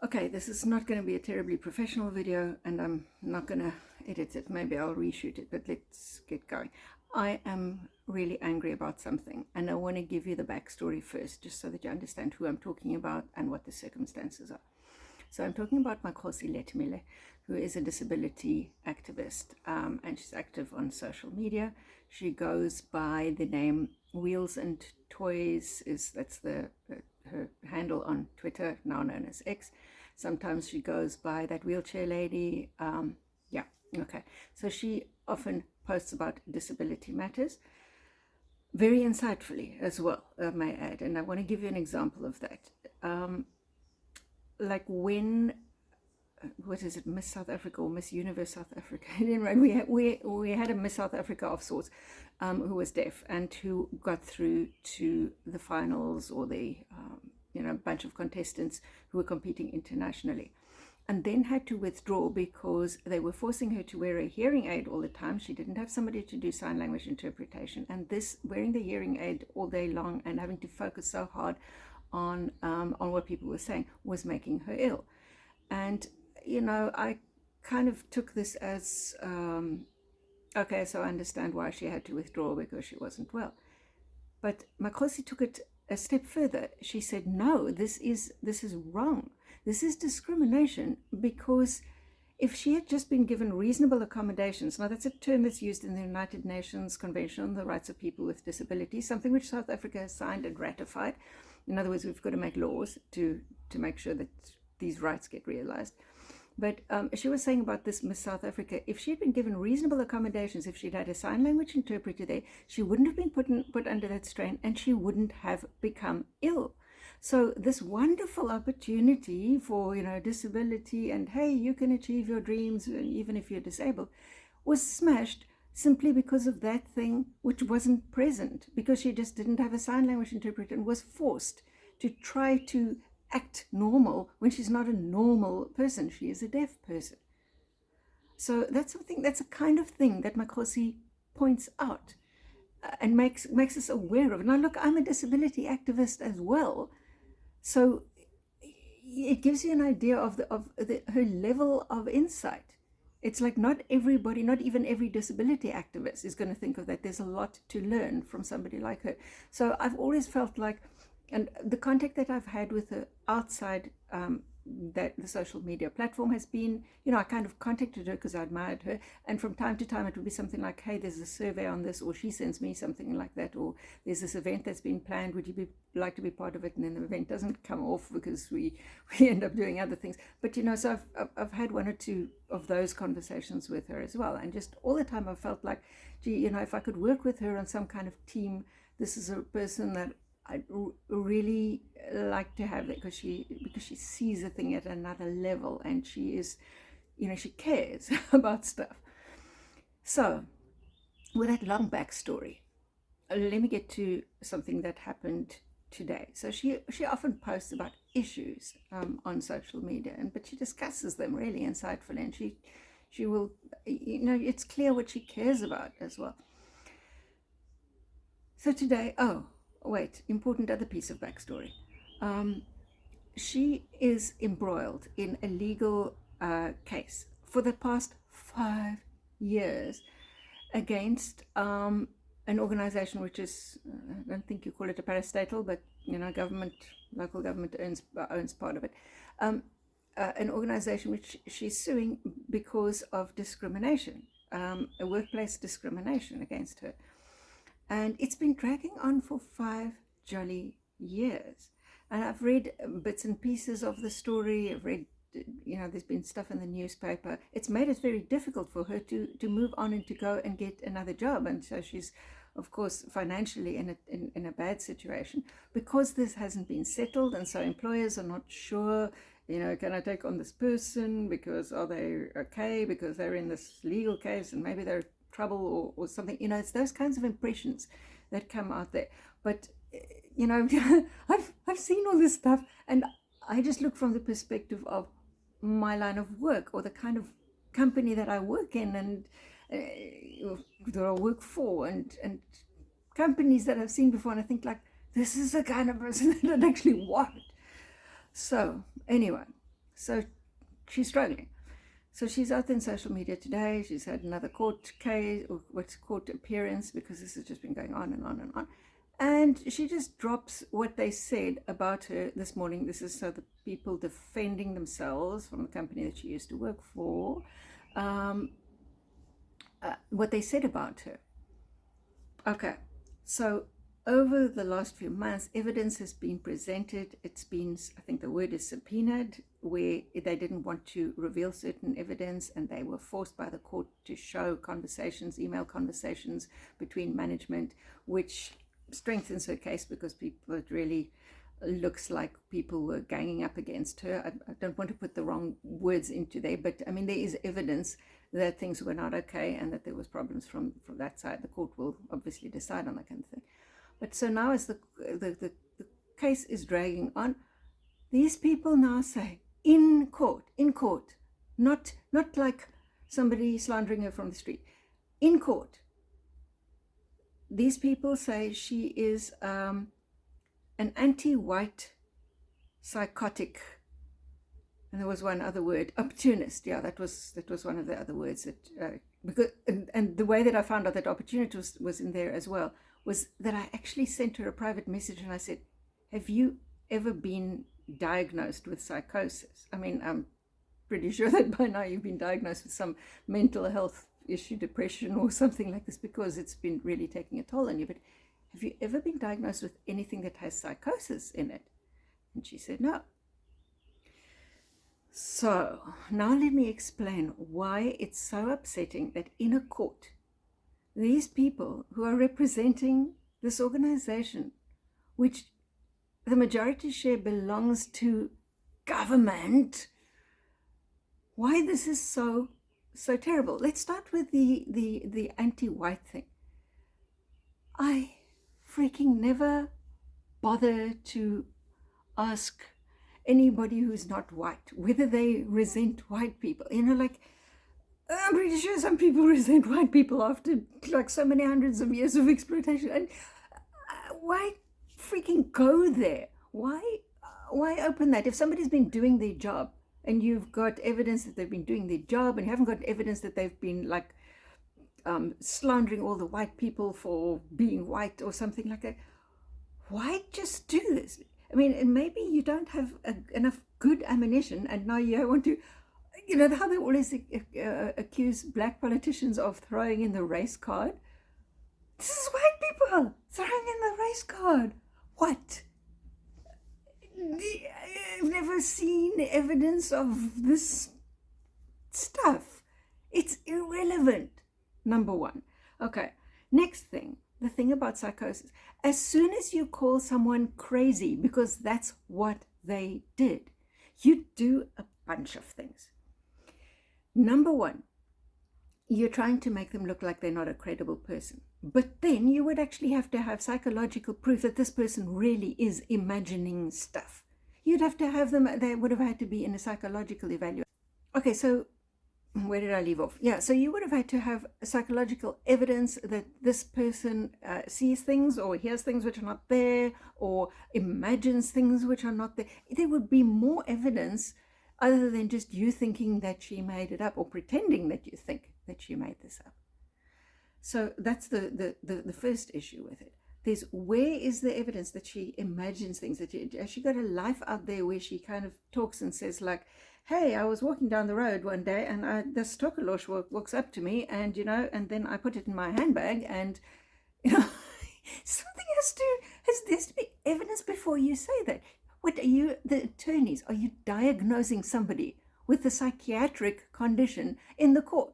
Okay, this is not going to be a terribly professional video, and I'm not going to edit it. Maybe I'll reshoot it, but let's get going. I am really angry about something, and I want to give you the backstory first, just so that you understand who I'm talking about and what the circumstances are. So I'm talking about Makgosi Letimile, who is a disability activist, and she's active on social media. She goes by the name Wheels and Toys. That's her handle on Twitter, now known as X. Sometimes she goes by that wheelchair lady. Yeah, okay. So she often posts about disability matters, very insightfully as well, I may add. And I want to give you an example of that. Like when, what is it, Miss South Africa or Miss Universe South Africa? Anyway, we had a Miss South Africa of sorts, who was deaf and who got through to the finals, or the bunch of contestants who were competing internationally, and then had to withdraw because they were forcing her to wear a hearing aid all the time. She didn't have somebody to do sign language interpretation, and this wearing the hearing aid all day long and having to focus so hard on what people were saying was making her ill. And I kind of took this as okay, so I understand why she had to withdraw, because she wasn't well. But Makgosi took it a step further. She said, no, this is wrong. This is discrimination, because if she had just been given reasonable accommodations, now that's a term that's used in the United Nations Convention on the Rights of People with Disabilities, something which South Africa has signed and ratified. In other words, we've got to make laws to make sure that these rights get realized. But she was saying about this Miss South Africa, if she had been given reasonable accommodations, if she'd had a sign language interpreter there, she wouldn't have been put under that strain, and she wouldn't have become ill. So this wonderful opportunity for, disability, and hey, you can achieve your dreams even if you're disabled, was smashed simply because of that thing which wasn't present, because she just didn't have a sign language interpreter and was forced to try to act normal when she's not a normal person. She is a deaf person. So that's a kind of thing that Makgosi points out, and makes us aware of. Now look, I'm a disability activist as well, so it gives you an idea of her level of insight. It's like not everybody, not even every disability activist is going to think of that. There's a lot to learn from somebody like her. So I've always felt like, and the contact that I've had with her outside that the social media platform has been, I kind of contacted her because I admired her, and from time to time it would be something like, hey, there's a survey on this, or she sends me something like that, or there's this event that's been planned, would you like to be part of it? And then the event doesn't come off because we end up doing other things. But so I've had one or two of those conversations with her as well, and just all the time I felt like, gee, if I could work with her on some kind of team, this is a person that I'd really like to have that, because she sees a thing at another level, and she is, she cares about stuff. So with that long backstory, let me get to something that happened today. So she often posts about issues on social media, but she discusses them really insightfully, and she will, it's clear what she cares about as well. So today, wait, important other piece of backstory. She is embroiled in a legal case for the past 5 years against an organization which is, I don't think you call it a parastatal, but government, local government owns part of it. An organization which she's suing because of discrimination, a workplace discrimination against her. And it's been dragging on for 5 jolly years. And I've read bits and pieces of the story. I've read, there's been stuff in the newspaper. It's made it very difficult for her to move on and to go and get another job. And so she's, of course, financially in a bad situation, because this hasn't been settled. And so employers are not sure, can I take on this person, because are they okay, because they're in this legal case and maybe they're trouble or something. It's those kinds of impressions that come out there. But I've seen all this stuff, and I just look from the perspective of my line of work, or the kind of company that I work in, and that I work for, and companies that I've seen before, and I think like, this is the kind of person that I'd actually want. So anyway, So she's struggling. So she's out in social media today. She's had another court case, or what's court appearance, because this has just been going on and on and on. And she just drops what they said about her this morning. This is so the people defending themselves from the company that she used to work for, what they said about her. Okay, so over the last few months, evidence has been presented. It's been, I think the word is subpoenaed, where they didn't want to reveal certain evidence and they were forced by the court to show conversations, email conversations between management, which strengthens her case because it really looks like people were ganging up against her. I don't want to put the wrong words into there, but I mean, there is evidence that things were not okay and that there was problems from that side. The court will obviously decide on that kind of thing. But so now as the case is dragging on, these people now say, in court, not like somebody slandering her from the street, in court, these people say she is an anti-white psychotic, and there was one other word, opportunist. Yeah, that was one of the other words that because and the way that I found out that opportunist was in there as well was that I actually sent her a private message and I said, have you ever been diagnosed with psychosis? I mean, I'm pretty sure that by now you've been diagnosed with some mental health issue, depression or something like this, because it's been really taking a toll on you. But have you ever been diagnosed with anything that has psychosis in it? And she said no. So now let me explain why it's so upsetting that in a court, these people who are representing this organization, which the majority share belongs to government, why this is so terrible. Let's start with the anti-white thing. I freaking never bother to ask anybody who's not white whether they resent white people. You know, like, I'm pretty sure some people resent white people after like so many hundreds of years of exploitation. And why freaking go there? Why open that? If somebody's been doing their job and you've got evidence that they've been doing their job, and you haven't got evidence that they've been like slandering all the white people for being white or something like that, why just do this? I mean, and maybe you don't have enough good ammunition, and now you want to, you know, how they always accuse black politicians of throwing in the race card. This is white people throwing in the race card. What? I've never seen evidence of this stuff. It's irrelevant, number one. Okay, next thing, the thing about psychosis. As soon as you call someone crazy, because that's what they did, you do a bunch of things. Number one, you're trying to make them look like they're not a credible person. But then you would actually have to have psychological proof that this person really is imagining stuff. You'd have to have them, they would have had to be in a psychological evaluation. Okay, so where did I leave off? Yeah, so you would have had to have psychological evidence that this person sees things or hears things which are not there, or imagines things which are not there. There would be more evidence other than just you thinking that she made it up, or pretending that you think that she made this up. So that's the first issue with it. There's, where is the evidence that she imagines things? That she got a life out there where she kind of talks and says like, hey, I was walking down the road one day and this Tokolosh walks up to me, and, you know, and then I put it in my handbag, and, you know, something there has to be evidence before you say that. What are you, the attorneys, are you diagnosing somebody with a psychiatric condition in the court?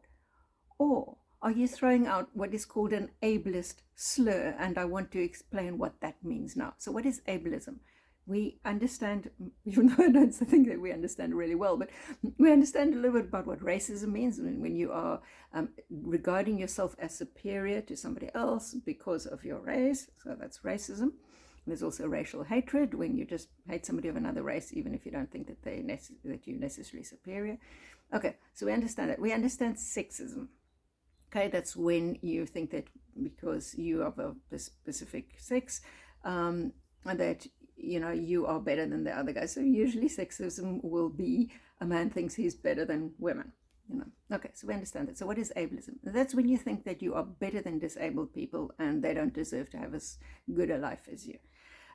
Or are you throwing out what is called an ableist slur? And I want to explain what that means now. So what is ableism? We understand, even though I don't think that we understand really well, but we understand a little bit about what racism means when you are regarding yourself as superior to somebody else because of your race. So that's racism. There's also racial hatred, when you just hate somebody of another race, even if you don't think that that you're necessarily superior. Okay, so we understand that. We understand sexism. Okay, that's when you think that because you are of a specific sex, that you are better than the other guy. So usually sexism will be a man thinks he's better than women. Okay, so we understand that. So what is ableism? That's when you think that you are better than disabled people and they don't deserve to have as good a life as you,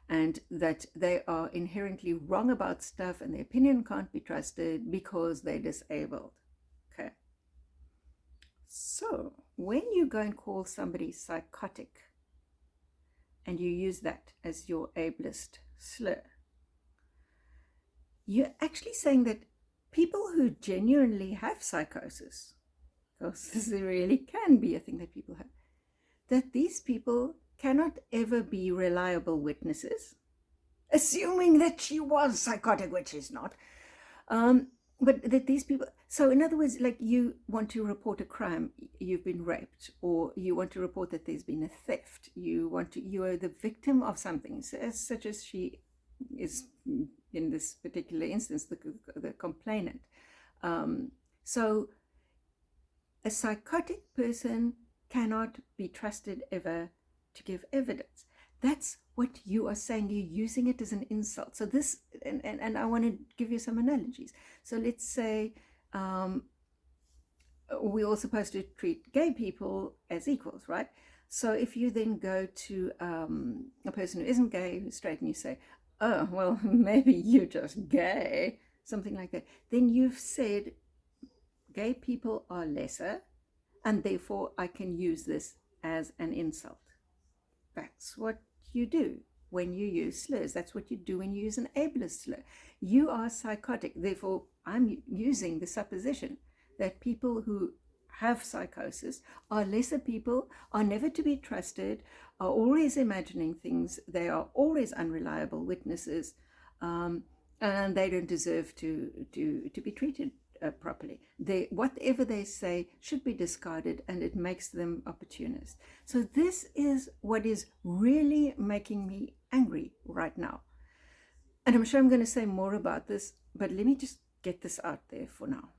and that they are inherently wrong about stuff and their opinion can't be trusted because they're disabled. Okay. So when you go and call somebody psychotic and you use that as your ableist slur, you're actually saying that people who genuinely have psychosis, because this really can be a thing that people have, that these people cannot ever be reliable witnesses, assuming that she was psychotic, which she's not. But that these people, so in other words, like you want to report a crime, you've been raped, or you want to report that there's been a theft, you are the victim of something, such as she is in this particular instance, the complainant. So a psychotic person cannot be trusted ever to give evidence. That's what you are saying. You're using it as an insult. So this, and I want to give you some analogies. So let's say we're all supposed to treat gay people as equals, right? So if you then go to a person who isn't gay, who's straight, and you say, oh, well, maybe you're just gay, something like that, then you've said gay people are lesser, and therefore I can use this as an insult. That's what you do when you use slurs. That's what you do when you use an ableist slur. You are psychotic, therefore I'm using the supposition that people who have psychosis are lesser people, are never to be trusted, are always imagining things, they are always unreliable witnesses, and they don't deserve to be treated properly. Whatever they say should be discarded, and it makes them opportunists. So this is what is really making me angry right now. And I'm sure I'm going to say more about this, but let me just get this out there for now.